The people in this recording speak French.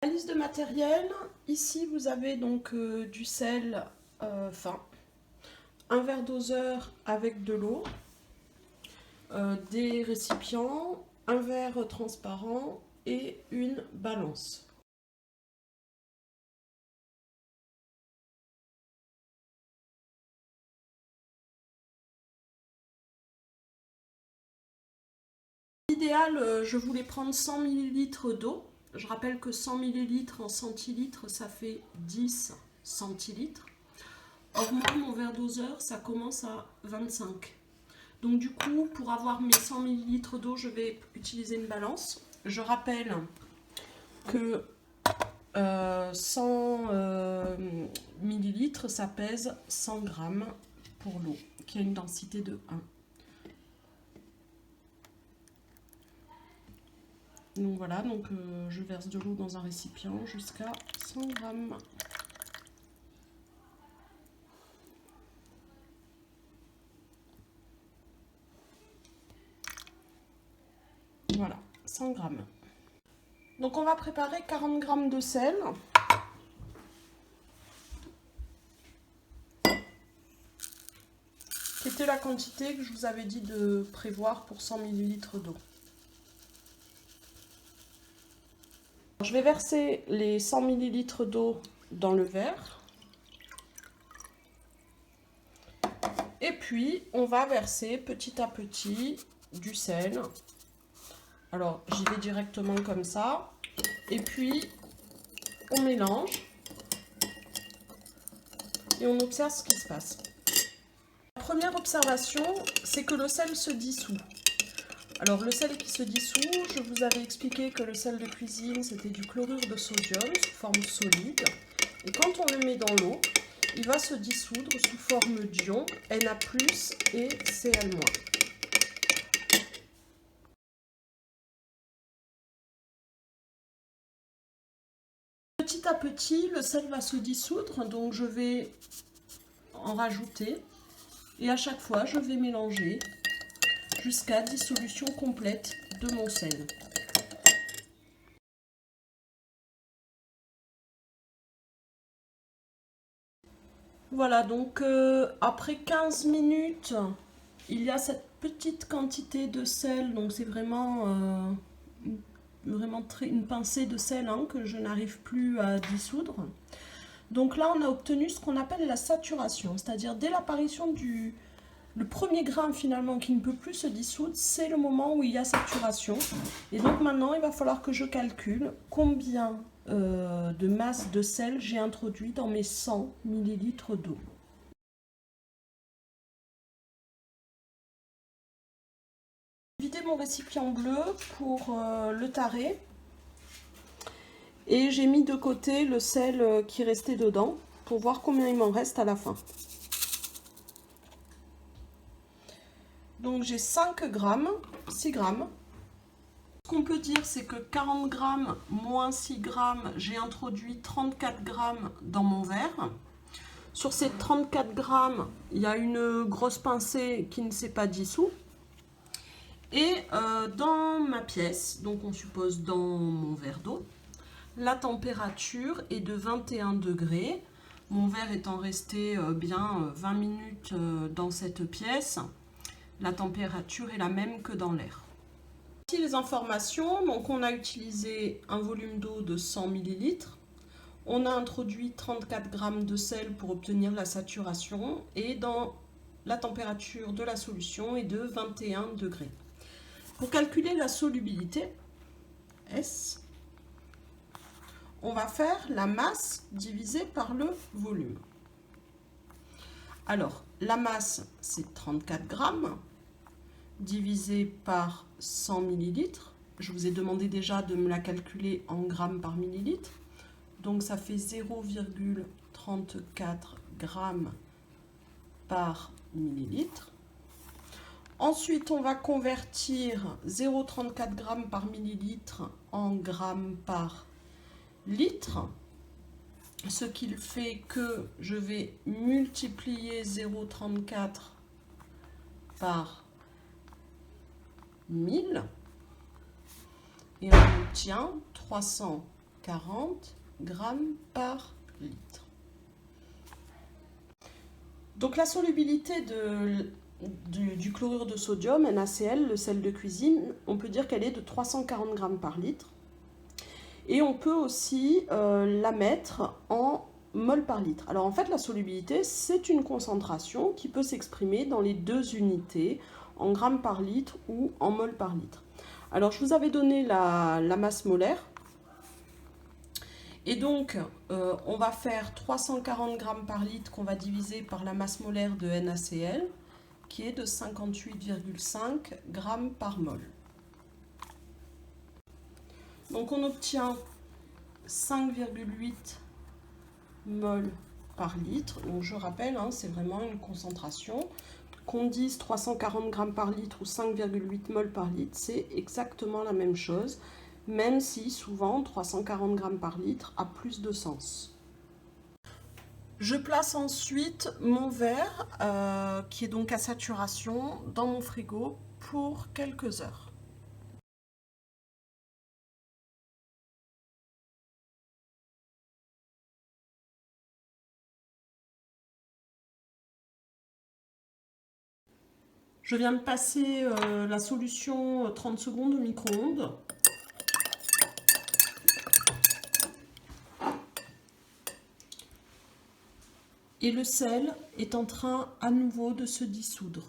La liste de matériel, ici vous avez donc du sel fin, un verre doseur avec de l'eau, des récipients, un verre transparent et une balance. L'idéal, je voulais prendre 100 ml d'eau. Je rappelle que 100 ml en centilitres, ça fait 10 centilitres. Or moi, mon verre doseur, ça commence à 25. Donc du coup, pour avoir mes 100 ml d'eau, je vais utiliser une balance. Je rappelle que 100 ml, ça pèse 100 grammes pour l'eau, qui a une densité de 1. Donc voilà, je verse de l'eau dans un récipient jusqu'à 100 grammes. Voilà, 100 grammes. Donc on va préparer 40 grammes de sel. Qui était la quantité que je vous avais dit de prévoir pour 100 ml d'eau. Je vais verser les 100 ml d'eau dans le verre. Et puis, on va verser petit à petit du sel. Alors, j'y vais directement comme ça. Et puis, on mélange. Et on observe ce qui se passe. La première observation, c'est que le sel se dissout. Alors, le sel qui se dissout, je vous avais expliqué que le sel de cuisine, c'était du chlorure de sodium sous forme solide. Et quand on le met dans l'eau, il va se dissoudre sous forme d'ions Na+ et Cl-. Petit à petit, le sel va se dissoudre, donc je vais en rajouter. Et à chaque fois, je vais mélanger jusqu'à dissolution complète de mon sel. Voilà, donc après 15 minutes, il y a cette petite quantité de sel, donc c'est vraiment une pincée de sel que je n'arrive plus à dissoudre. Donc là, on a obtenu ce qu'on appelle la saturation, c'est-à-dire dès l'apparition le premier gramme finalement qui ne peut plus se dissoudre, c'est le moment où il y a saturation. Et donc maintenant, il va falloir que je calcule combien de masse de sel j'ai introduit dans mes 100 ml d'eau. J'ai vidé mon récipient bleu pour le tarer. Et j'ai mis de côté le sel qui restait dedans pour voir combien il m'en reste à la fin. Donc j'ai 5 grammes, 6 grammes. Ce qu'on peut dire, c'est que 40 grammes moins 6 grammes, j'ai introduit 34 grammes dans mon verre. Sur ces 34 grammes, il y a une grosse pincée qui ne s'est pas dissous. Et dans ma pièce, donc on suppose dans mon verre d'eau, la température est de 21 degrés. Mon verre étant resté bien 20 minutes dans cette pièce, la température est la même que dans l'air. Voici les informations. Donc on a utilisé un volume d'eau de 100 ml. On a introduit 34 g de sel pour obtenir la saturation. Et dans la température de la solution est de 21 degrés. Pour calculer la solubilité, S, on va faire la masse divisée par le volume. Alors, la masse, c'est 34 grammes, divisé par 100 ml. Je vous ai demandé déjà de me la calculer en grammes par millilitre. Donc, ça fait 0,34 grammes par millilitre. Ensuite, on va convertir 0,34 grammes par millilitre en grammes par litre, ce qui fait que je vais multiplier 0,34 par 1000 et on obtient 300 40 grammes par litre. Donc la solubilité du chlorure de sodium, NaCl, le sel de cuisine, on peut dire qu'elle est de 340 grammes par litre. Et on peut aussi la mettre en mol par litre. Alors en fait, la solubilité, c'est une concentration qui peut s'exprimer dans les deux unités, en grammes par litre ou en mol par litre. Alors je vous avais donné la masse molaire. Et donc, on va faire 340 grammes par litre qu'on va diviser par la masse molaire de NaCl, qui est de 58,5 grammes par mol. Donc on obtient 5,8 mol par litre. Donc je rappelle, hein, c'est vraiment une concentration. Qu'on dise 340 grammes par litre ou 5,8 mol par litre, c'est exactement la même chose, même si souvent 340 grammes par litre a plus de sens. Je place ensuite mon verre, qui est donc à saturation, dans mon frigo pour quelques heures. Je viens de passer la solution 30 secondes au micro-ondes. Et le sel est en train à nouveau de se dissoudre.